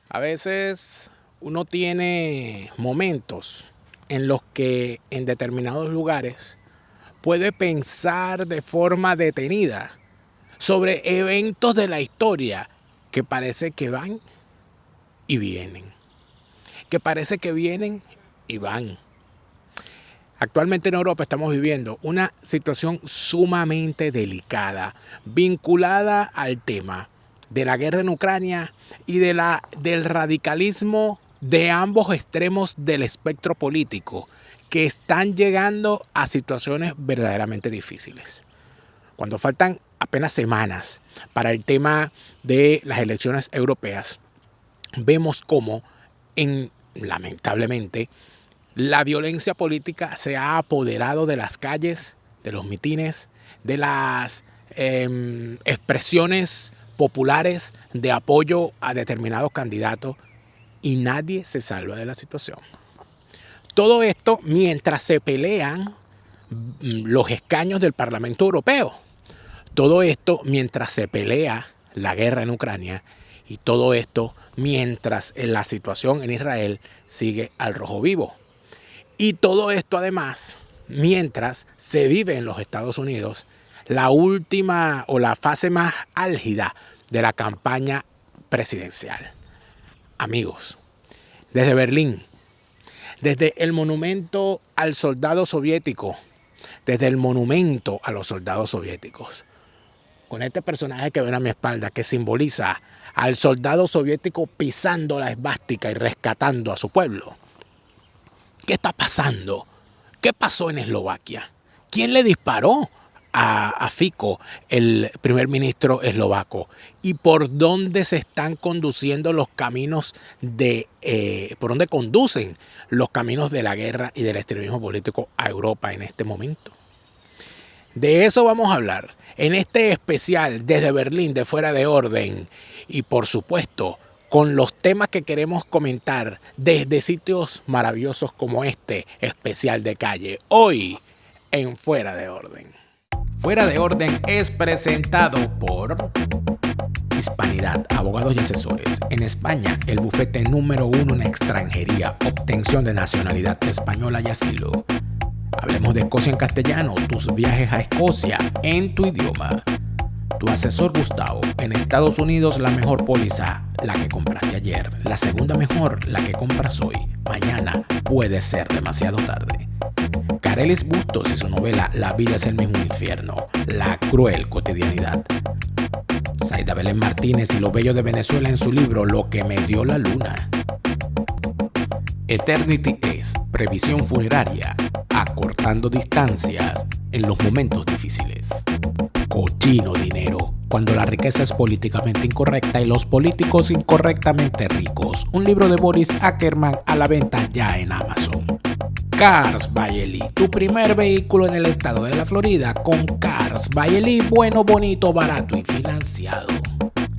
A veces uno tiene momentos en los que en determinados lugares puede pensar de forma detenida sobre eventos de la historia que parece que van y vienen, que parece que vienen y van. Actualmente en Europa estamos viviendo una situación sumamente delicada, vinculada al tema de la guerra en Ucrania y del radicalismo de ambos extremos del espectro político, que están llegando a situaciones verdaderamente difíciles. Cuando faltan apenas semanas para el tema de las elecciones europeas, vemos cómo, lamentablemente, la violencia política se ha apoderado de las calles, de los mitines, de las expresiones populares de apoyo a determinados candidatos, y nadie se salva de la situación. Todo esto mientras se pelean los escaños del Parlamento Europeo. Todo esto mientras se pelea la guerra en Ucrania, y todo esto mientras la situación en Israel sigue al rojo vivo. Y todo esto además mientras se vive en los Estados Unidos la última o la fase más álgida de la campaña presidencial. Amigos, desde Berlín, desde el monumento al soldado soviético, desde el monumento a los soldados soviéticos, con este personaje que ven a mi espalda, que simboliza al soldado soviético pisando la esvástica y rescatando a su pueblo. ¿Qué está pasando? ¿Qué pasó en Eslovaquia? ¿Quién le disparó a Fico, el primer ministro eslovaco? ¿Y por dónde se están conduciendo los caminos por dónde conducen los caminos de la guerra y del extremismo político a Europa en este momento? De eso vamos a hablar en este especial desde Berlín de Fuera de Orden, y por supuesto con los temas que queremos comentar desde sitios maravillosos como este especial de calle, hoy en Fuera de Orden. Fuera de Orden es presentado por Hispanidad, abogados y asesores. En España, el bufete número 1 en extranjería, obtención de nacionalidad española y asilo. Hablemos de Escocia en castellano, tus viajes a Escocia en tu idioma. Tu asesor Gustavo, en Estados Unidos la mejor póliza, la que compraste ayer. La segunda mejor, la que compras hoy. Mañana puede ser demasiado tarde. Carelis Bustos y su novela La vida es el mismo infierno, la cruel cotidianidad. Zaida Belén Martínez y lo bello de Venezuela en su libro Lo que me dio la luna. Eternity es previsión funeraria, acortando distancias en los momentos difíciles. Cochino dinero, cuando la riqueza es políticamente incorrecta y los políticos incorrectamente ricos. Un libro de Boris Ackerman a la venta ya en Amazon. Cars by Eli, tu primer vehículo en el estado de la Florida con Cars by Eli, bueno, bonito, barato y financiado.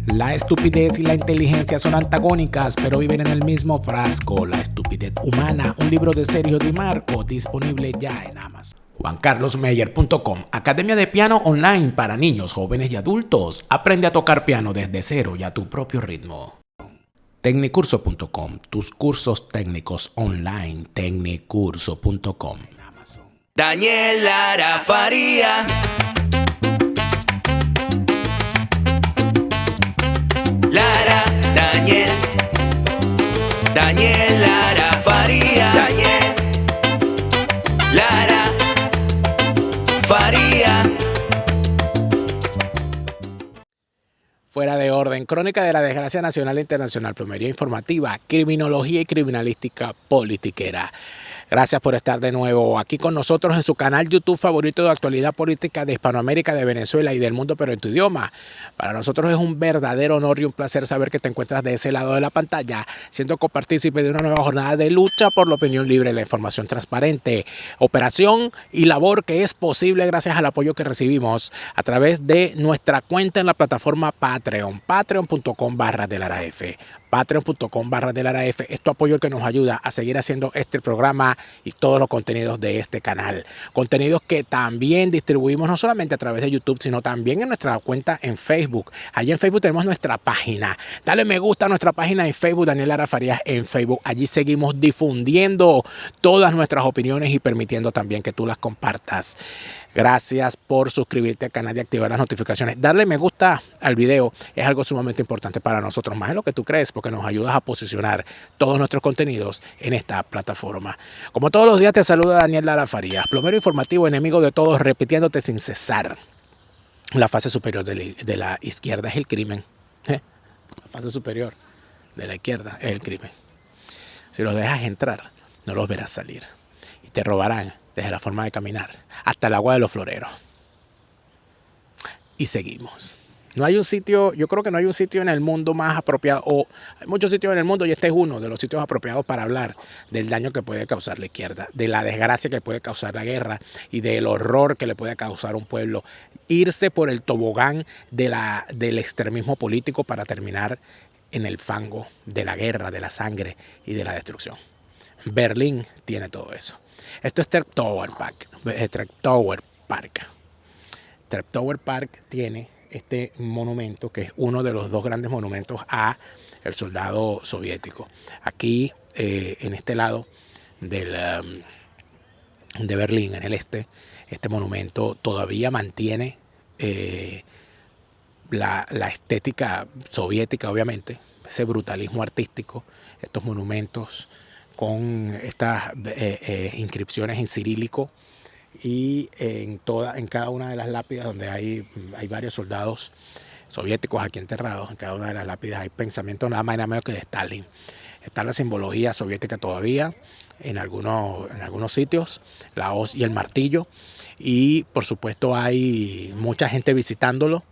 La estupidez y la inteligencia son antagónicas, pero viven en el mismo frasco. La estupidez humana, un libro de Sergio Di Marco, disponible ya en Amazon. JuanCarlosMeyer.com, academia de piano online para niños, jóvenes y adultos. Aprende a tocar piano desde cero y a tu propio ritmo. Tecnicurso.com, tus cursos técnicos online. Tecnicurso.com. Daniel Lara Faría. Lara, Daniel Lara Faría. Daniel Lara Faría. Fuera de Orden, crónica de la desgracia nacional e internacional, plomería informativa, criminología y criminalística politiquera. Gracias por estar de nuevo aquí con nosotros en su canal YouTube favorito de actualidad política de Hispanoamérica, de Venezuela y del mundo, pero en tu idioma. Para nosotros es un verdadero honor y un placer saber que te encuentras de ese lado de la pantalla, siendo copartícipe de una nueva jornada de lucha por la opinión libre y la información transparente. Operación y labor que es posible gracias al apoyo que recibimos a través de nuestra cuenta en la plataforma Patreon, patreon.com/delaraf. Patreon.com/delaraf es tu apoyo el que nos ayuda a seguir haciendo este programa Faría y todos los contenidos de este canal. Contenidos que también distribuimos no solamente a través de YouTube, sino también en nuestra cuenta en Facebook. Allí en Facebook tenemos nuestra página. Dale me gusta a nuestra página en Facebook, Daniel Lara Farías en Facebook. Allí seguimos difundiendo todas nuestras opiniones y permitiendo también que tú las compartas. Gracias por suscribirte al canal y activar las notificaciones. Darle me gusta al video es algo sumamente importante para nosotros, más de lo que tú crees, porque nos ayudas a posicionar todos nuestros contenidos en esta plataforma. Como todos los días te saluda Daniel Lara Farías, plomero informativo, enemigo de todos, repitiéndote sin cesar. La fase superior de la izquierda es el crimen. La fase superior de la izquierda es el crimen. Si los dejas entrar, no los verás salir. Y te robarán desde la forma de caminar hasta el agua de los floreros. Y seguimos. No hay un sitio, yo creo que no hay un sitio en el mundo más apropiado, o hay muchos sitios en el mundo y este es uno de los sitios apropiados para hablar del daño que puede causar la izquierda, de la desgracia que puede causar la guerra y del horror que le puede causar a un pueblo. Irse por el tobogán del extremismo político para terminar en el fango de la guerra, de la sangre y de la destrucción. Berlín tiene todo eso. Esto es Treptower Park. Treptower Park tiene este monumento que es uno de los dos grandes monumentos a el soldado soviético. Aquí, en este lado de Berlín, en el este monumento todavía mantiene la estética soviética, obviamente, ese brutalismo artístico, estos monumentos con estas inscripciones en cirílico y en cada una de las lápidas donde hay varios soldados soviéticos aquí enterrados. En cada una de las lápidas hay pensamientos nada más y nada menos que de Stalin. Está la simbología soviética todavía en algunos sitios, la hoz y el martillo, y por supuesto hay mucha gente visitándolo.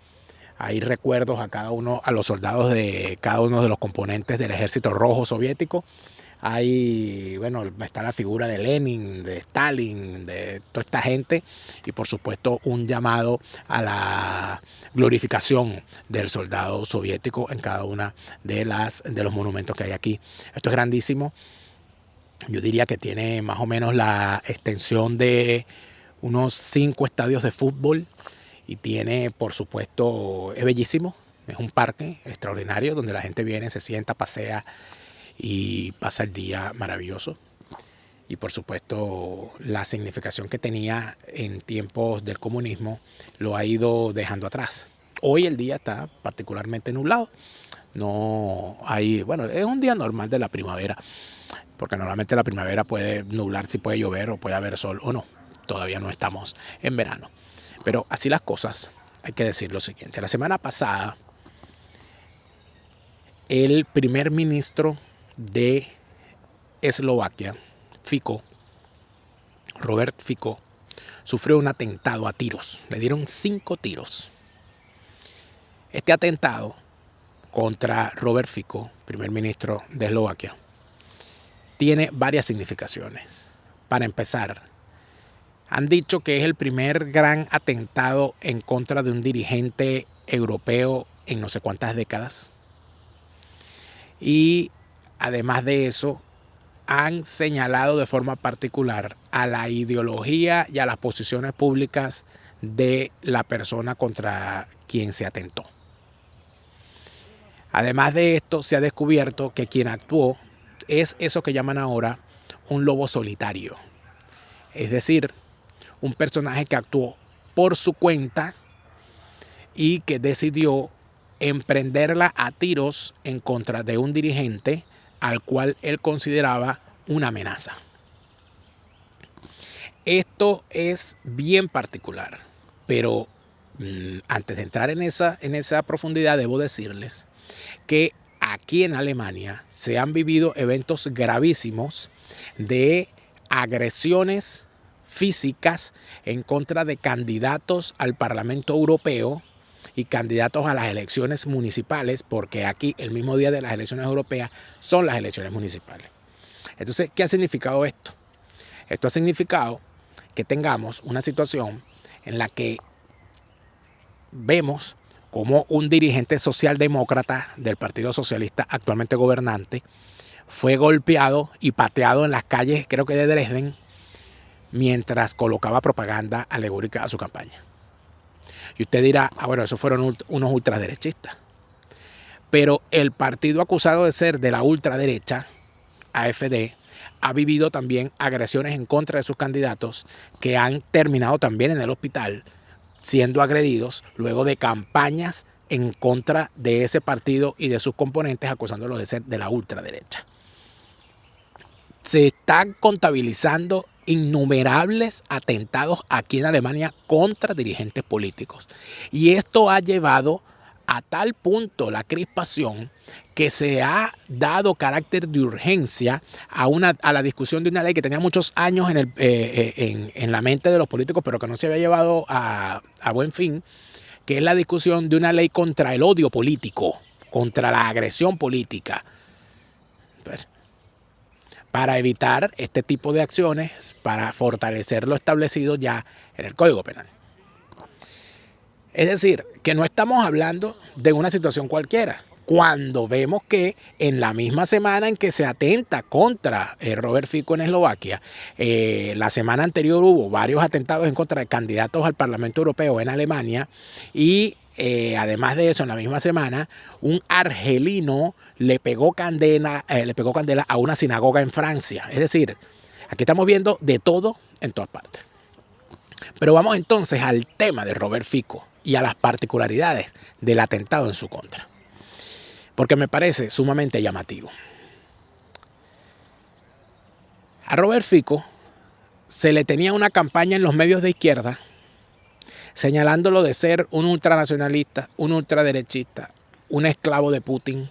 Hay recuerdos a los soldados de cada uno de los componentes del ejército rojo soviético. Está la figura de Lenin, de Stalin, de toda esta gente, y por supuesto un llamado a la glorificación del soldado soviético en cada una de los monumentos que hay aquí. Esto es grandísimo. Yo diría que tiene más o menos la extensión de unos 5 estadios de fútbol y tiene, por supuesto, es bellísimo. Es un parque extraordinario donde la gente viene, se sienta, pasea y pasa el día maravilloso. Y por supuesto la significación que tenía en tiempos del comunismo lo ha ido dejando atrás. Hoy el día está particularmente nublado. Es un día normal de la primavera, porque normalmente la primavera puede nublar, si puede llover o puede haber sol o no. Todavía no estamos en verano. Pero así las cosas, hay que decir lo siguiente. La semana pasada, el primer ministro de Eslovaquia, Robert Fico, sufrió un atentado a tiros. Le dieron 5 tiros. Este atentado contra Robert Fico, primer ministro de Eslovaquia, tiene varias significaciones. Para empezar, han dicho que es el primer gran atentado en contra de un dirigente europeo en no sé cuántas décadas. Y además de eso, han señalado de forma particular a la ideología y a las posiciones públicas de la persona contra quien se atentó. Además de esto, se ha descubierto que quien actuó es eso que llaman ahora un lobo solitario. Es decir, un personaje que actuó por su cuenta y que decidió emprenderla a tiros en contra de un dirigente al cual él consideraba una amenaza. Esto es bien particular, pero antes de entrar en esa profundidad, debo decirles que aquí en Alemania se han vivido eventos gravísimos de agresiones físicas en contra de candidatos al Parlamento Europeo y candidatos a las elecciones municipales, porque aquí el mismo día de las elecciones europeas son las elecciones municipales. Entonces, ¿qué ha significado esto? Esto ha significado que tengamos una situación en la que vemos como un dirigente socialdemócrata del Partido Socialista actualmente gobernante fue golpeado y pateado en las calles, creo que de Dresden, mientras colocaba propaganda alegórica a su campaña. Y usted dirá, bueno, esos fueron unos ultraderechistas. Pero el partido acusado de ser de la ultraderecha, AfD, ha vivido también agresiones en contra de sus candidatos que han terminado también en el hospital siendo agredidos luego de campañas en contra de ese partido y de sus componentes acusándolos de ser de la ultraderecha. Se están contabilizando innumerables atentados aquí en Alemania contra dirigentes políticos. Y esto ha llevado a tal punto la crispación que se ha dado carácter de urgencia a la discusión de una ley que tenía muchos años en la mente de los políticos, pero que no se había llevado a buen fin, que es la discusión de una ley contra el odio político, contra la agresión política. Pues, para evitar este tipo de acciones, para fortalecer lo establecido ya en el Código Penal. Es decir, que no estamos hablando de una situación cualquiera. Cuando vemos que en la misma semana en que se atenta contra Robert Fico en Eslovaquia, la semana anterior hubo varios atentados en contra de candidatos al Parlamento Europeo en Alemania y además de eso, en la misma semana, un argelino le pegó candela a una sinagoga en Francia. Es decir, aquí estamos viendo de todo en todas partes. Pero vamos entonces al tema de Robert Fico y a las particularidades del atentado en su contra, porque me parece sumamente llamativo. A Robert Fico se le tenía una campaña en los medios de izquierda señalándolo de ser un ultranacionalista, un ultraderechista, un esclavo de Putin,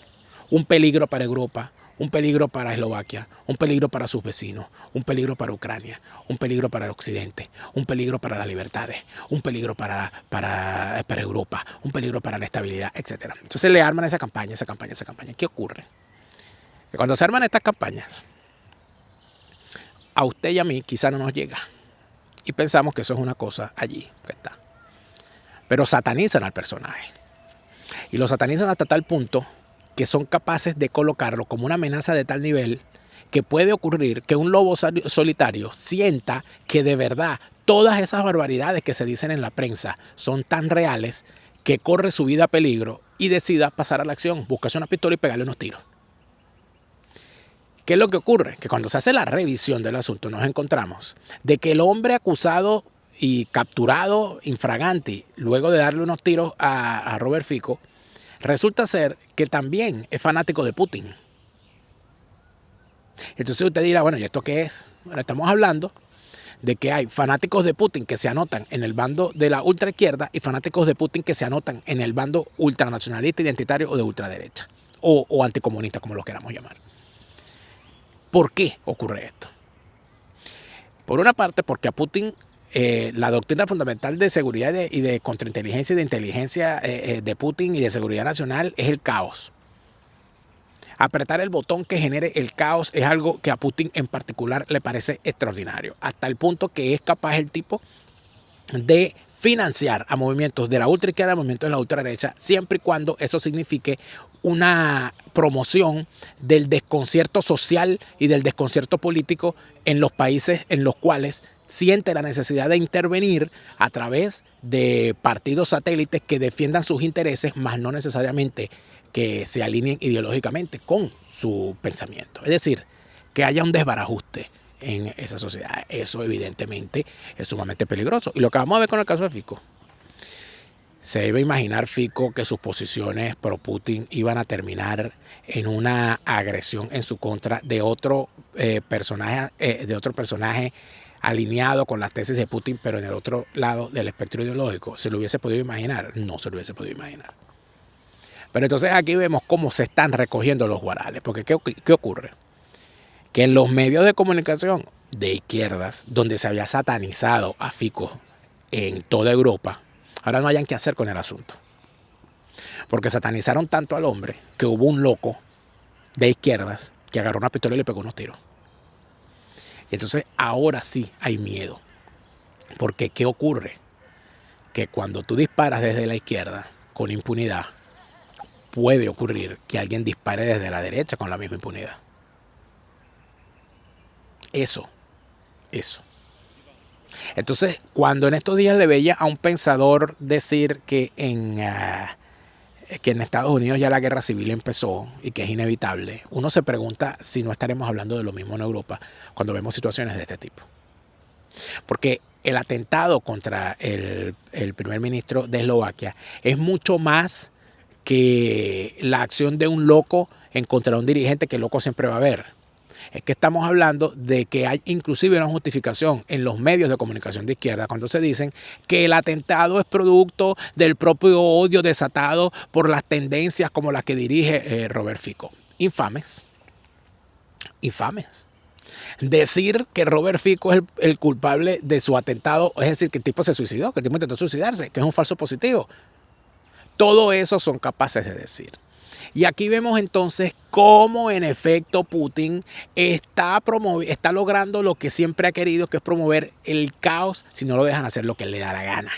un peligro para Europa, un peligro para Eslovaquia, un peligro para sus vecinos, un peligro para Ucrania, un peligro para el Occidente, un peligro para las libertades, un peligro para Europa, un peligro para la estabilidad, etc. Entonces le arman esa campaña. ¿Qué ocurre? Que cuando se arman estas campañas, a usted y a mí quizá no nos llega. Y pensamos que eso es una cosa allí que está. Pero satanizan al personaje. Y lo satanizan hasta tal punto que son capaces de colocarlo como una amenaza de tal nivel que puede ocurrir que un lobo solitario sienta que de verdad todas esas barbaridades que se dicen en la prensa son tan reales que corre su vida a peligro y decida pasar a la acción, buscarse una pistola y pegarle unos tiros. ¿Qué es lo que ocurre? Que cuando se hace la revisión del asunto nos encontramos de que el hombre acusado y capturado infraganti luego de darle unos tiros a Robert Fico resulta ser que también es fanático de Putin. Entonces usted dirá, bueno, ¿y esto qué es? Bueno, estamos hablando de que hay fanáticos de Putin que se anotan en el bando de la ultraizquierda y fanáticos de Putin que se anotan en el bando ultranacionalista, identitario o de ultraderecha o anticomunista, como lo queramos llamar. ¿Por qué ocurre esto? Por una parte, porque a Putin la doctrina fundamental de seguridad y de contrainteligencia y de inteligencia de Putin y de seguridad nacional es el caos. Apretar el botón que genere el caos es algo que a Putin en particular le parece extraordinario, hasta el punto que es capaz el tipo de financiar a movimientos de la ultraizquierda, a movimientos de la ultraderecha, siempre y cuando eso signifique una promoción del desconcierto social y del desconcierto político en los países en los cuales siente la necesidad de intervenir a través de partidos satélites que defiendan sus intereses, más no necesariamente que se alineen ideológicamente con su pensamiento. Es decir, que haya un desbarajuste en esa sociedad. Eso evidentemente es sumamente peligroso. Y lo que vamos a ver con el caso de Fico. Se debe imaginar Fico que sus posiciones pro Putin iban a terminar en una agresión en su contra de otro personaje alineado con las tesis de Putin, pero en el otro lado del espectro ideológico. ¿Se lo hubiese podido imaginar? No se lo hubiese podido imaginar. Pero entonces aquí vemos cómo se están recogiendo los guarales. Porque ¿qué ocurre? Que en los medios de comunicación de izquierdas, donde se había satanizado a Fico en toda Europa, ahora no hayan qué hacer con el asunto. Porque satanizaron tanto al hombre que hubo un loco de izquierdas que agarró una pistola y le pegó unos tiros. Y entonces ahora sí hay miedo. Porque ¿qué ocurre? Que cuando tú disparas desde la izquierda con impunidad, puede ocurrir que alguien dispare desde la derecha con la misma impunidad. Eso. Entonces, cuando en estos días le veía a un pensador decir que en Estados Unidos ya la guerra civil empezó y que es inevitable, uno se pregunta si no estaremos hablando de lo mismo en Europa cuando vemos situaciones de este tipo. Porque el atentado contra el primer ministro de Eslovaquia es mucho más que la acción de un loco en contra de un dirigente, que loco siempre va a haber. Es que estamos hablando de que hay inclusive una justificación en los medios de comunicación de izquierda cuando se dicen que el atentado es producto del propio odio desatado por las tendencias como las que dirige Robert Fico. Infames. Decir que Robert Fico es el culpable de su atentado, es decir, que el tipo se suicidó, que el tipo intentó suicidarse, que es un falso positivo. Todo eso son capaces de decir. Y aquí vemos entonces cómo en efecto Putin está logrando lo que siempre ha querido, que es promover el caos si no lo dejan hacer lo que le da la gana.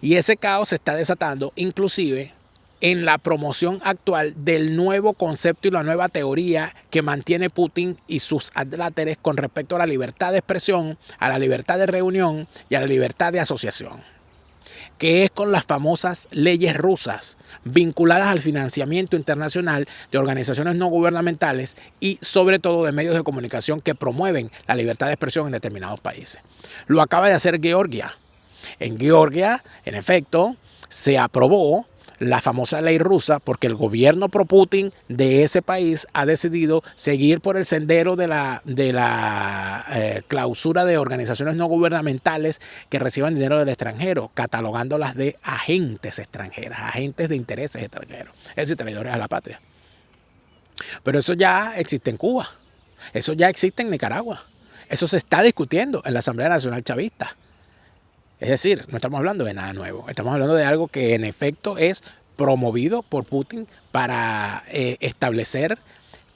Y ese caos se está desatando inclusive en la promoción actual del nuevo concepto y la nueva teoría que mantiene Putin y sus adláteres con respecto a la libertad de expresión, a la libertad de reunión y a la libertad de asociación, que es con las famosas leyes rusas vinculadas al financiamiento internacional de organizaciones no gubernamentales y sobre todo de medios de comunicación que promueven la libertad de expresión en determinados países. Lo acaba de hacer Georgia. En Georgia, en efecto, se aprobó la famosa ley rusa porque el gobierno pro-Putin de ese país ha decidido seguir por el sendero de la clausura de organizaciones no gubernamentales que reciban dinero del extranjero, catalogándolas de agentes extranjeras, agentes de intereses extranjeros, es decir, traidores a la patria. Pero eso ya existe en Cuba, eso ya existe en Nicaragua, eso se está discutiendo en la Asamblea Nacional Chavista. Es decir, no estamos hablando de nada nuevo, estamos hablando de algo que en efecto es promovido por Putin para establecer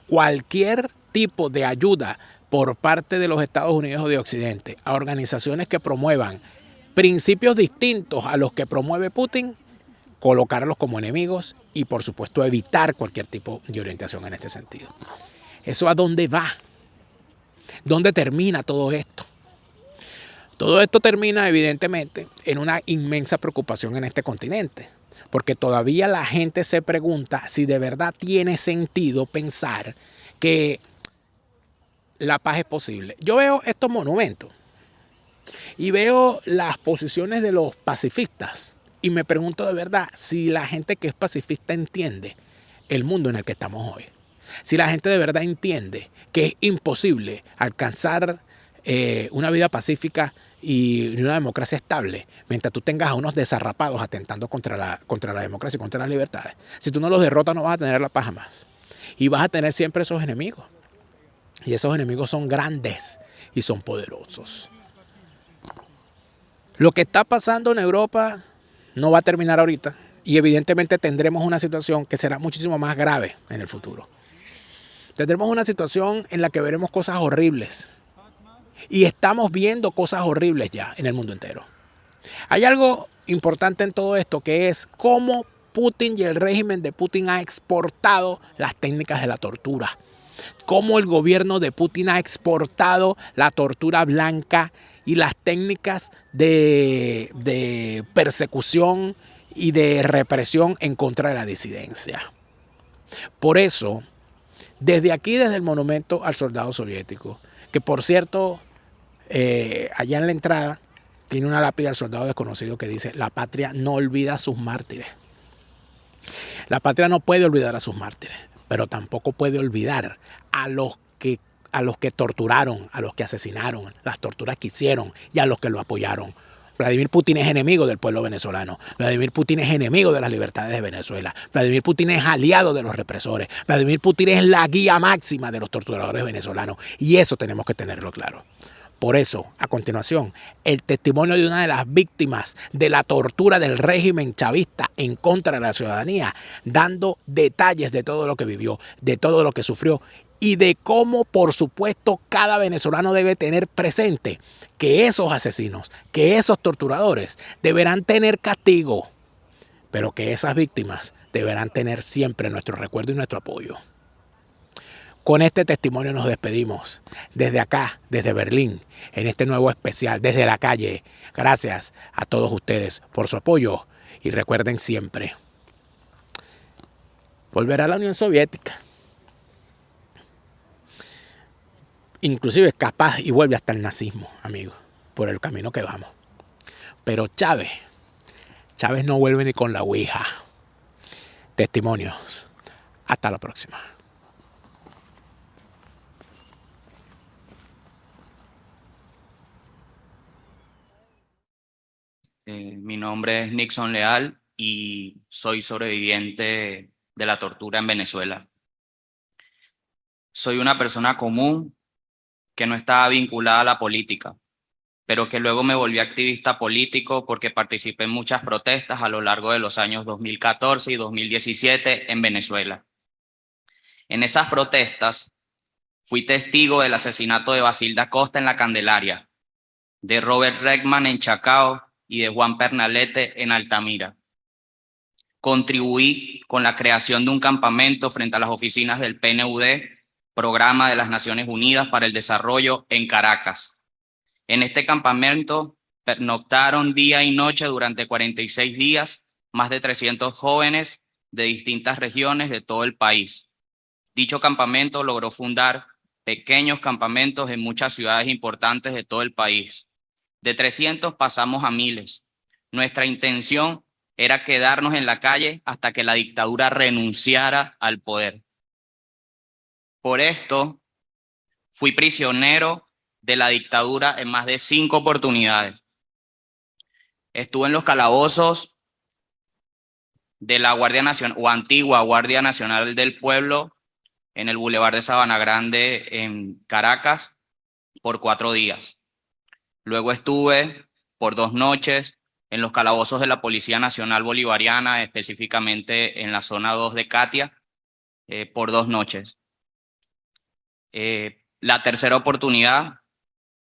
cualquier tipo de ayuda por parte de los Estados Unidos o de Occidente a organizaciones que promuevan principios distintos a los que promueve Putin, colocarlos como enemigos y por supuesto evitar cualquier tipo de orientación en este sentido. ¿Eso a dónde va? ¿Dónde termina todo esto? Todo esto termina evidentemente en una inmensa preocupación en este continente, porque todavía la gente se pregunta si de verdad tiene sentido pensar que la paz es posible. Yo veo estos monumentos y veo las posiciones de los pacifistas y me pregunto de verdad si la gente que es pacifista entiende el mundo en el que estamos hoy. Si la gente de verdad entiende que es imposible alcanzar una vida pacífica y una democracia estable mientras tú tengas a unos desarrapados atentando contra la democracia y contra las libertades. Si tú no los derrotas no vas a tener la paz jamás. Y vas a tener siempre esos enemigos. Y esos enemigos son grandes y son poderosos. Lo que está pasando en Europa no va a terminar ahorita y evidentemente tendremos una situación que será muchísimo más grave en el futuro. Tendremos una situación en la que veremos cosas horribles. Y estamos viendo cosas horribles ya en el mundo entero. Hay algo importante en todo esto que es cómo Putin y el régimen de Putin ha exportado las técnicas de la tortura. Cómo el gobierno de Putin ha exportado la tortura blanca y las técnicas de persecución y de represión en contra de la disidencia. Por eso, desde aquí, desde el monumento al soldado soviético, que por cierto, allá en la entrada tiene una lápida al soldado desconocido que dice: la patria no olvida a sus mártires. La patria no puede olvidar a sus mártires, pero tampoco puede olvidar a los que torturaron, a los que asesinaron, las torturas que hicieron y a los que lo apoyaron. Vladimir Putin es enemigo del pueblo venezolano. Vladimir Putin es enemigo de las libertades de Venezuela. Vladimir Putin es aliado de los represores. Vladimir Putin es la guía máxima de los torturadores venezolanos. Y eso tenemos que tenerlo claro. Por eso, a continuación, el testimonio de una de las víctimas de la tortura del régimen chavista en contra de la ciudadanía, dando detalles de todo lo que vivió, de todo lo que sufrió y de cómo, por supuesto, cada venezolano debe tener presente que esos asesinos, que esos torturadores deberán tener castigo, pero que esas víctimas deberán tener siempre nuestro recuerdo y nuestro apoyo. Con este testimonio nos despedimos desde acá, desde Berlín, en este nuevo especial, desde la calle. Gracias a todos ustedes por su apoyo y recuerden siempre, volverá a la Unión Soviética. Inclusive es capaz y vuelve hasta el nazismo, amigos, por el camino que vamos. Pero Chávez no vuelve ni con la ouija. Testimonios. Hasta la próxima. Mi nombre es Nixon Leal y soy sobreviviente de la tortura en Venezuela. Soy una persona común que no estaba vinculada a la política, pero que luego me volví activista político porque participé en muchas protestas a lo largo de los años 2014 y 2017 en Venezuela. En esas protestas fui testigo del asesinato de Basilda Costa en La Candelaria, de Robert Reckman en Chacao y de Juan Pernalete en Altamira. Contribuí con la creación de un campamento frente a las oficinas del PNUD, Programa de las Naciones Unidas para el Desarrollo, en Caracas. En este campamento pernoctaron día y noche durante 46 días más de 300 jóvenes de distintas regiones de todo el país. Dicho campamento logró fundar pequeños campamentos en muchas ciudades importantes de todo el país. De 300 pasamos a miles. Nuestra intención era quedarnos en la calle hasta que la dictadura renunciara al poder. Por esto, fui prisionero de la dictadura en más de 5 oportunidades. Estuve en los calabozos de la Guardia Nacional o antigua Guardia Nacional del Pueblo en el Boulevard de Sabana Grande en Caracas por 4 días. Luego estuve por 2 noches en los calabozos de la Policía Nacional Bolivariana, específicamente en la zona 2 de Catia, por 2 noches. La tercera oportunidad,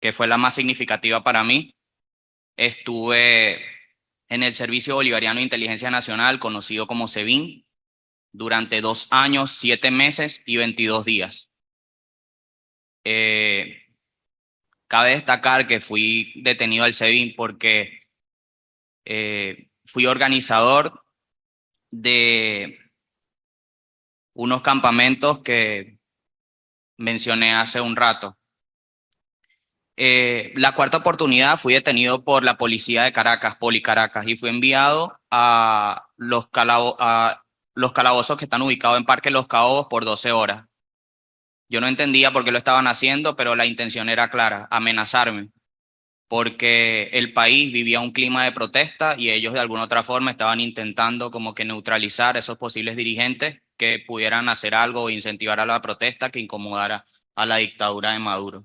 que fue la más significativa para mí, estuve en el Servicio Bolivariano de Inteligencia Nacional, conocido como SEBIN, durante 2 años, 7 meses y 22 días. Cabe destacar que fui detenido del SEBIN porque fui organizador de unos campamentos que mencioné hace un rato. La cuarta oportunidad fui detenido por la policía de Caracas, Policaracas, y fui enviado a los calabozos que están ubicados en Parque Los Caobos por 12 horas. Yo no entendía por qué lo estaban haciendo, pero la intención era clara, amenazarme, porque el país vivía un clima de protesta y ellos de alguna otra forma estaban intentando como que neutralizar a esos posibles dirigentes que pudieran hacer algo o incentivar a la protesta que incomodara a la dictadura de Maduro.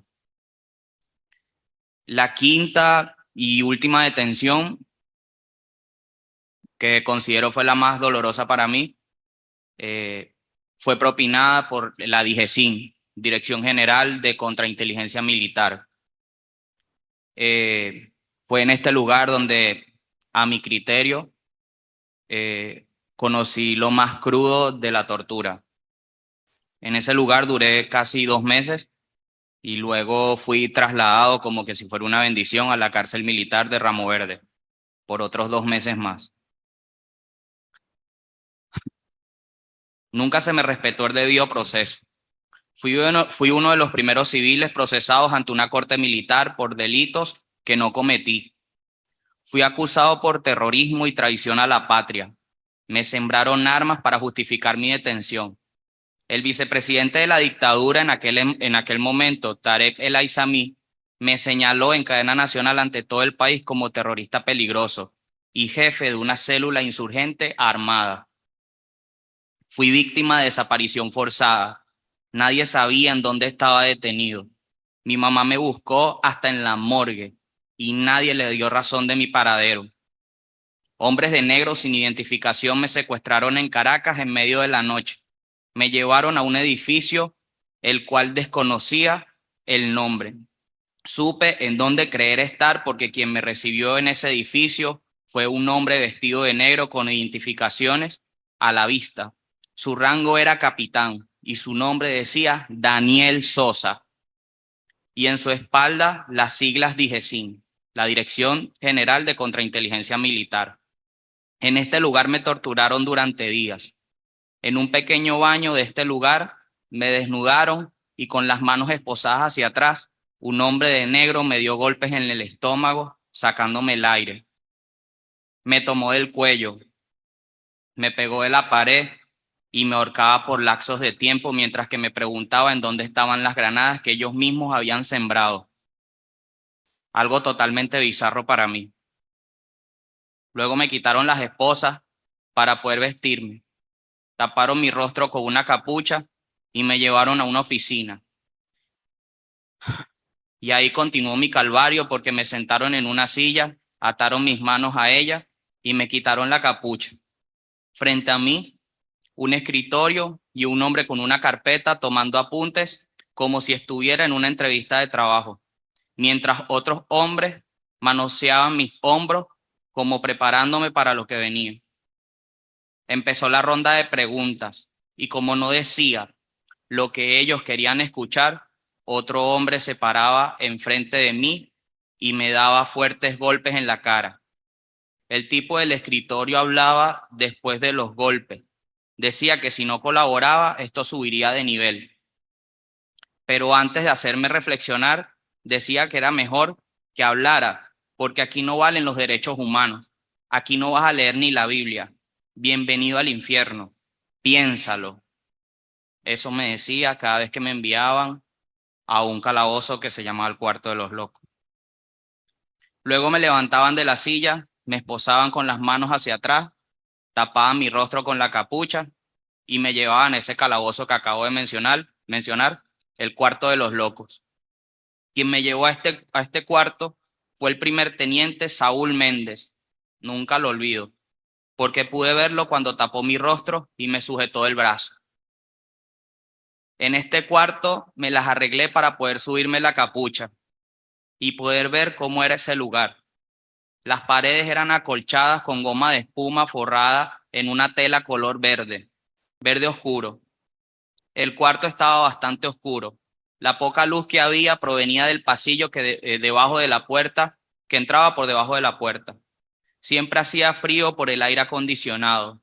La quinta y última detención, que considero fue la más dolorosa para mí, fue propinada por la DIGESIN, Dirección General de Contrainteligencia Militar. Fue en este lugar donde, a mi criterio, conocí lo más crudo de la tortura. En ese lugar duré casi 2 meses y luego fui trasladado como que si fuera una bendición a la cárcel militar de Ramo Verde por otros 2 meses más. Nunca se me respetó el debido proceso. Fui uno de los primeros civiles procesados ante una corte militar por delitos que no cometí. Fui acusado por terrorismo y traición a la patria. Me sembraron armas para justificar mi detención. El vicepresidente de la dictadura en aquel momento, Tarek El Aizami, me señaló en cadena nacional ante todo el país como terrorista peligroso y jefe de una célula insurgente armada. Fui víctima de desaparición forzada. Nadie sabía en dónde estaba detenido. Mi mamá me buscó hasta en la morgue y nadie le dio razón de mi paradero. Hombres de negro sin identificación me secuestraron en Caracas en medio de la noche. Me llevaron a un edificio el cual desconocía el nombre. Supe en dónde creer estar porque quien me recibió en ese edificio fue un hombre vestido de negro con identificaciones a la vista. Su rango era capitán. y su nombre decía Daniel Sosa, y en su espalda las siglas DIGESIM, la Dirección General de Contrainteligencia Militar. En este lugar me torturaron durante días. En un pequeño baño de este lugar me desnudaron y con las manos esposadas hacia atrás, un hombre de negro me dio golpes en el estómago, sacándome el aire. Me tomó del cuello, me pegó de la pared y me ahorcaba por lapsos de tiempo mientras que me preguntaba en dónde estaban las granadas que ellos mismos habían sembrado. Algo totalmente bizarro para mí. Luego me quitaron las esposas para poder vestirme. Taparon mi rostro con una capucha y me llevaron a una oficina. Y ahí continuó mi calvario porque me sentaron en una silla, ataron mis manos a ella y me quitaron la capucha. Frente a mí, un escritorio y un hombre con una carpeta tomando apuntes como si estuviera en una entrevista de trabajo, mientras otros hombres manoseaban mis hombros como preparándome para lo que venía. Empezó la ronda de preguntas y como no decía lo que ellos querían escuchar, otro hombre se paraba enfrente de mí y me daba fuertes golpes en la cara. El tipo del escritorio hablaba después de los golpes. Decía que si no colaboraba, esto subiría de nivel. Pero antes de hacerme reflexionar, decía que era mejor que hablara, porque aquí no valen los derechos humanos. Aquí no vas a leer ni la Biblia. Bienvenido al infierno. Piénsalo. Eso me decía cada vez que me enviaban a un calabozo que se llamaba el Cuarto de los Locos. Luego me levantaban de la silla, me esposaban con las manos hacia atrás, tapaban mi rostro con la capucha y me llevaban a ese calabozo que acabo de mencionar, el Cuarto de los Locos. Quien me llevó a este cuarto fue el primer teniente Saúl Méndez. Nunca lo olvido, porque pude verlo cuando tapó mi rostro y me sujetó el brazo. En este cuarto me las arreglé para poder subirme la capucha y poder ver cómo era ese lugar. Las paredes eran acolchadas con goma de espuma forrada en una tela color verde oscuro. El cuarto estaba bastante oscuro. La poca luz que había provenía del pasillo debajo de la puerta, que entraba por debajo de la puerta. Siempre hacía frío por el aire acondicionado.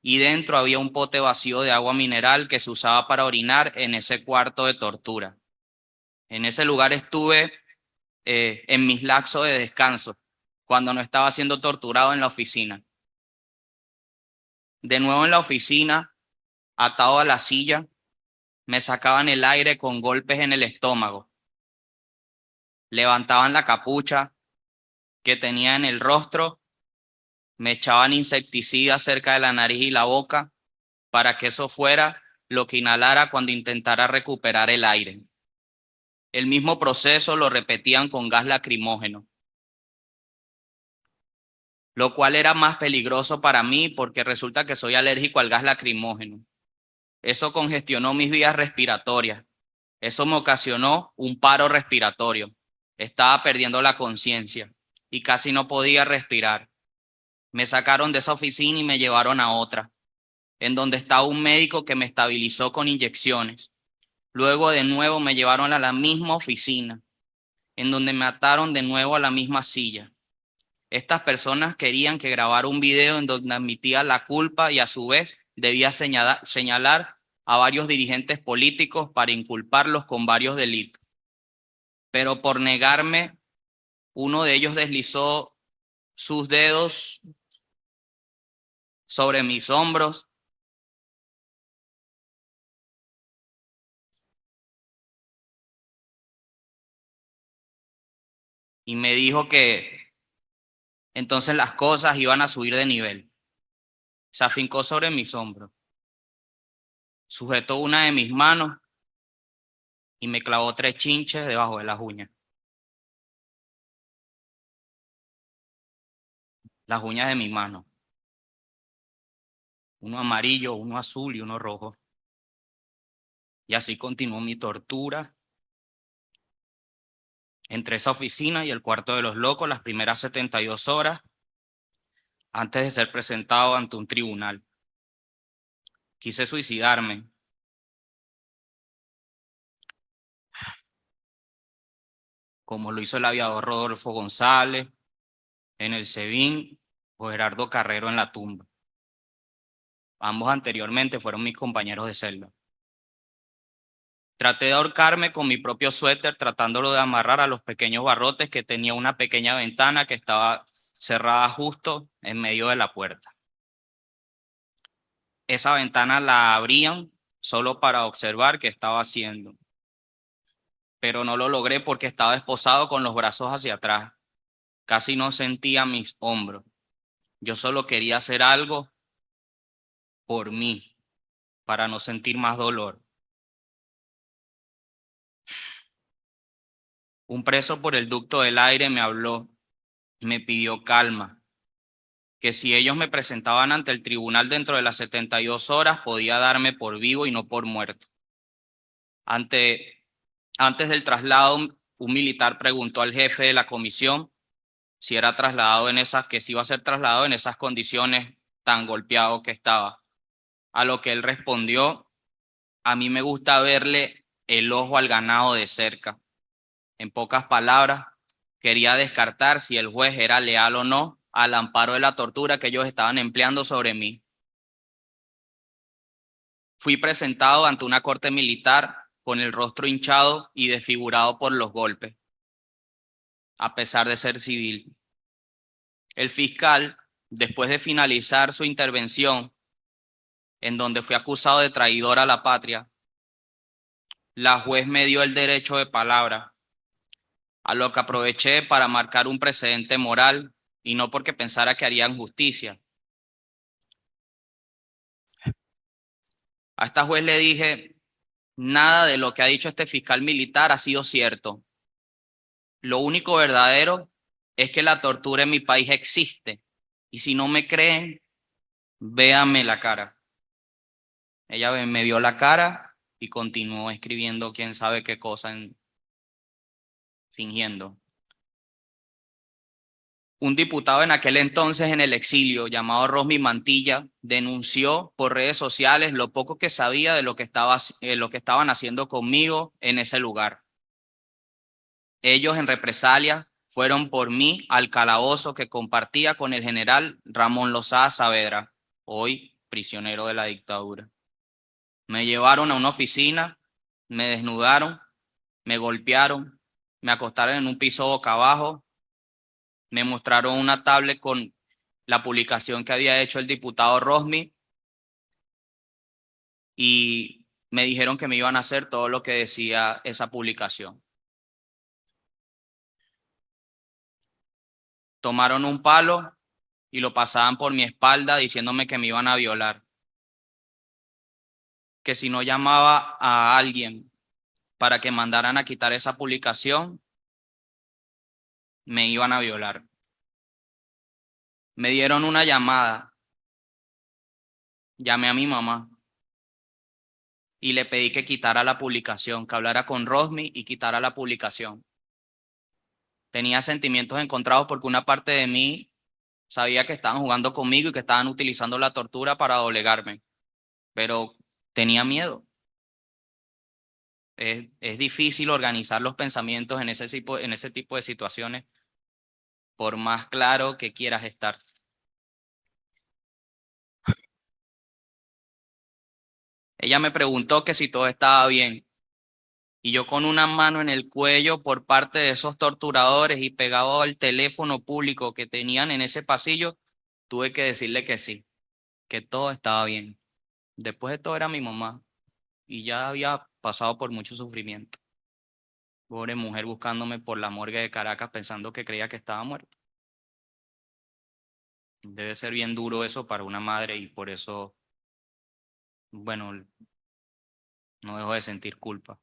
Y dentro había un pote vacío de agua mineral que se usaba para orinar en ese cuarto de tortura. En ese lugar estuve en mis lapsos de descanso, cuando no estaba siendo torturado en la oficina. De nuevo en la oficina, atado a la silla, me sacaban el aire con golpes en el estómago. Levantaban la capucha que tenía en el rostro, me echaban insecticida cerca de la nariz y la boca para que eso fuera lo que inhalara cuando intentara recuperar el aire. El mismo proceso lo repetían con gas lacrimógeno, lo cual era más peligroso para mí porque resulta que soy alérgico al gas lacrimógeno. Eso congestionó mis vías respiratorias. Eso me ocasionó un paro respiratorio. Estaba perdiendo la conciencia y casi no podía respirar. Me sacaron de esa oficina y me llevaron a otra, en donde estaba un médico que me estabilizó con inyecciones. Luego de nuevo me llevaron a la misma oficina, en donde me ataron de nuevo a la misma silla. Estas personas querían que grabara un video en donde admitía la culpa y a su vez debía señalar a varios dirigentes políticos para inculparlos con varios delitos. Pero por negarme, uno de ellos deslizó sus dedos sobre mis hombros y me dijo que entonces las cosas iban a subir de nivel. Se afincó sobre mis hombros, sujetó una de mis manos y me clavó 3 chinches debajo de las uñas. Las uñas de mi mano. Uno amarillo, uno azul y uno rojo. Y así continuó mi tortura entre esa oficina y el Cuarto de los Locos las primeras 72 horas antes de ser presentado ante un tribunal. Quise suicidarme, como lo hizo el aviador Rodolfo González en el SEBIN o Gerardo Carrero en la tumba. Ambos anteriormente fueron mis compañeros de celda. Traté de ahorcarme con mi propio suéter, tratándolo de amarrar a los pequeños barrotes que tenía una pequeña ventana que estaba cerrada justo en medio de la puerta. Esa ventana la abrían solo para observar qué estaba haciendo, pero no lo logré porque estaba esposado con los brazos hacia atrás. Casi no sentía mis hombros. Yo solo quería hacer algo por mí, para no sentir más dolor. Un preso por el ducto del aire me habló, me pidió calma, que si ellos me presentaban ante el tribunal dentro de las 72 horas, podía darme por vivo y no por muerto. Antes del traslado, un militar preguntó al jefe de la comisión si era trasladado que si iba a ser trasladado en esas condiciones tan golpeado que estaba. A lo que él respondió: a mí me gusta verle el ojo al ganado de cerca. En pocas palabras, quería descartar si el juez era leal o no al amparo de la tortura que ellos estaban empleando sobre mí. Fui presentado ante una corte militar con el rostro hinchado y desfigurado por los golpes, a pesar de ser civil. El fiscal, después de finalizar su intervención, en donde fui acusado de traidor a la patria, la juez me dio el derecho de palabra, a lo que aproveché para marcar un precedente moral y no porque pensara que harían justicia. A esta juez le dije: nada de lo que ha dicho este fiscal militar ha sido cierto. Lo único verdadero es que la tortura en mi país existe. Y si no me creen, véanme la cara. Ella me vio la cara y continuó escribiendo quién sabe qué cosa, fingiendo. Un diputado en aquel entonces en el exilio, llamado Rosmi Mantilla, denunció por redes sociales lo poco que sabía de lo que estaban haciendo conmigo en ese lugar. Ellos, en represalia, fueron por mí al calabozo que compartía con el general Ramón Lozada Saavedra, hoy prisionero de la dictadura. Me llevaron a una oficina, me desnudaron, me golpearon, me acostaron en un piso boca abajo, me mostraron una tablet con la publicación que había hecho el diputado Rosmi y me dijeron que me iban a hacer todo lo que decía esa publicación. Tomaron un palo y lo pasaban por mi espalda diciéndome que me iban a violar. Que si no llamaba a alguien para que mandaran a quitar esa publicación, me iban a violar. Me dieron una llamada. Llamé a mi mamá y le pedí que quitara la publicación, que hablara con Rosmi y quitara la publicación. Tenía sentimientos encontrados porque una parte de mí sabía que estaban jugando conmigo y que estaban utilizando la tortura para doblegarme, pero tenía miedo. Es difícil organizar los pensamientos en ese tipo de situaciones, por más claro que quieras estar. Ella me preguntó que si todo estaba bien. Y yo, con una mano en el cuello por parte de esos torturadores y pegado al teléfono público que tenían en ese pasillo, tuve que decirle que sí, que todo estaba bien. Después de todo era mi mamá y ya había pasado por mucho sufrimiento. Pobre mujer buscándome por la morgue de Caracas pensando que creía que estaba muerta. Debe ser bien duro eso para una madre y por eso, bueno, no dejo de sentir culpa.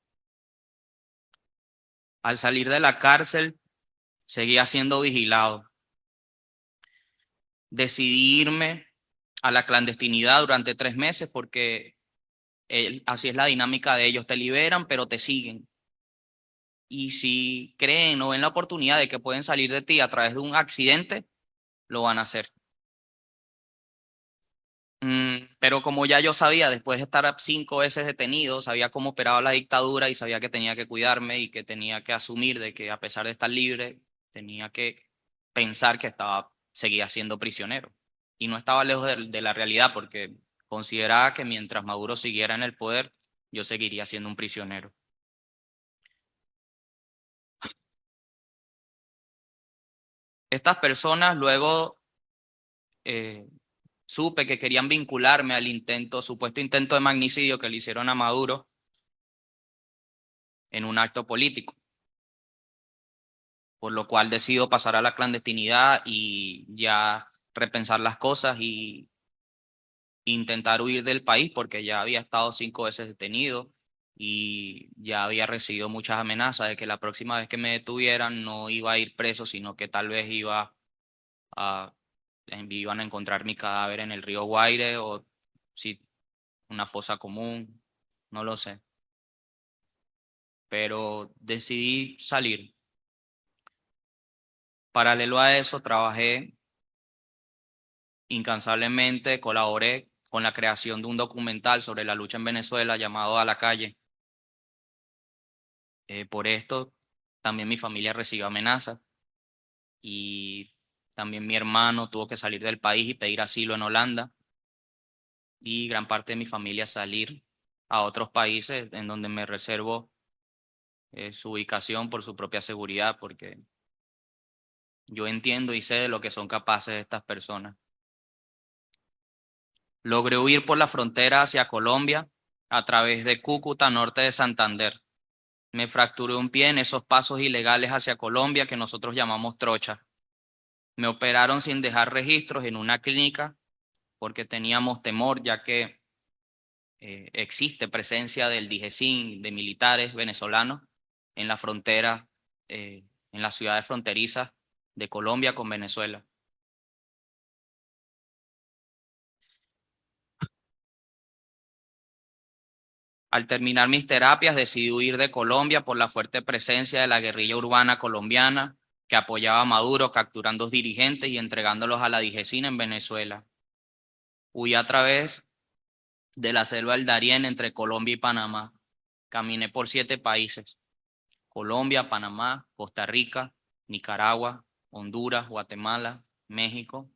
Al salir de la cárcel, seguía siendo vigilado. Decidí irme a la clandestinidad durante 3 meses porque así es la dinámica de ellos. Te liberan, pero te siguen. Y si creen o ven la oportunidad de que pueden salir de ti a través de un accidente, lo van a hacer. Pero como ya yo sabía, después de estar 5 veces detenido, sabía cómo operaba la dictadura y sabía que tenía que cuidarme y que tenía que asumir de que a pesar de estar libre, tenía que pensar que seguía siendo prisionero. Y no estaba lejos de la realidad porque consideraba que mientras Maduro siguiera en el poder, yo seguiría siendo un prisionero. Estas personas luego supe que querían vincularme al supuesto intento de magnicidio que le hicieron a Maduro en un acto político, por lo cual decido pasar a la clandestinidad y ya repensar las cosas y intentar huir del país porque ya había estado 5 veces detenido y ya había recibido muchas amenazas de que la próxima vez que me detuvieran no iba a ir preso, sino que tal vez iban a encontrar mi cadáver en el río Guaire o sí, una fosa común, no lo sé. Pero decidí salir. Paralelo a eso, trabajé incansablemente, colaboré con la creación de un documental sobre la lucha en Venezuela llamado A la Calle. Por esto, también mi familia recibió amenazas y también mi hermano tuvo que salir del país y pedir asilo en Holanda y gran parte de mi familia salir a otros países en donde me reservo su ubicación por su propia seguridad, porque yo entiendo y sé de lo que son capaces estas personas. Logré huir por la frontera hacia Colombia a través de Cúcuta, norte de Santander. Me fracturé un pie en esos pasos ilegales hacia Colombia que nosotros llamamos trocha. Me operaron sin dejar registros en una clínica porque teníamos temor, ya que existe presencia del DIGESIN, de militares venezolanos en la frontera, en las ciudades fronterizas de Colombia con Venezuela. Al terminar mis terapias, decidí huir de Colombia por la fuerte presencia de la guerrilla urbana colombiana que apoyaba a Maduro, capturando dirigentes y entregándolos a la DIGESIN en Venezuela. Huí a través de la selva del Darién entre Colombia y Panamá. Caminé por 7 países: Colombia, Panamá, Costa Rica, Nicaragua, Honduras, Guatemala, México,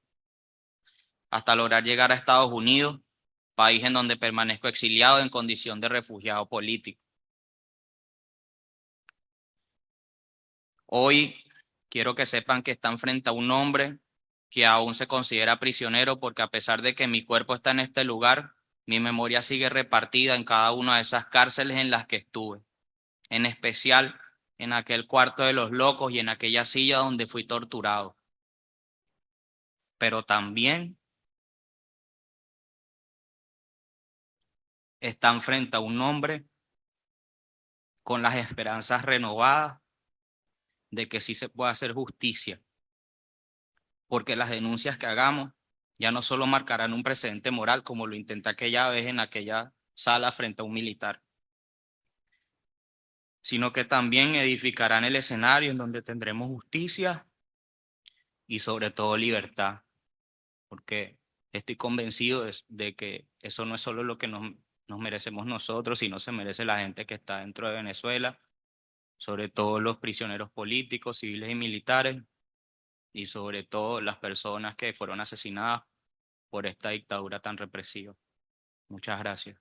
hasta lograr llegar a Estados Unidos, país en donde permanezco exiliado en condición de refugiado político. Hoy quiero que sepan que están frente a un hombre que aún se considera prisionero porque a pesar de que mi cuerpo está en este lugar, mi memoria sigue repartida en cada una de esas cárceles en las que estuve, en especial en aquel cuarto de los locos y en aquella silla donde fui torturado. Pero también están frente a un hombre con las esperanzas renovadas de que sí se puede hacer justicia, porque las denuncias que hagamos ya no solo marcarán un precedente moral como lo intenté aquella vez en aquella sala frente a un militar, sino que también edificarán el escenario en donde tendremos justicia y sobre todo libertad, porque estoy convencido de que eso no es solo lo que nos merecemos nosotros, sino se merece la gente que está dentro de Venezuela, sobre todo los prisioneros políticos, civiles y militares, y sobre todo las personas que fueron asesinadas por esta dictadura tan represiva. Muchas gracias.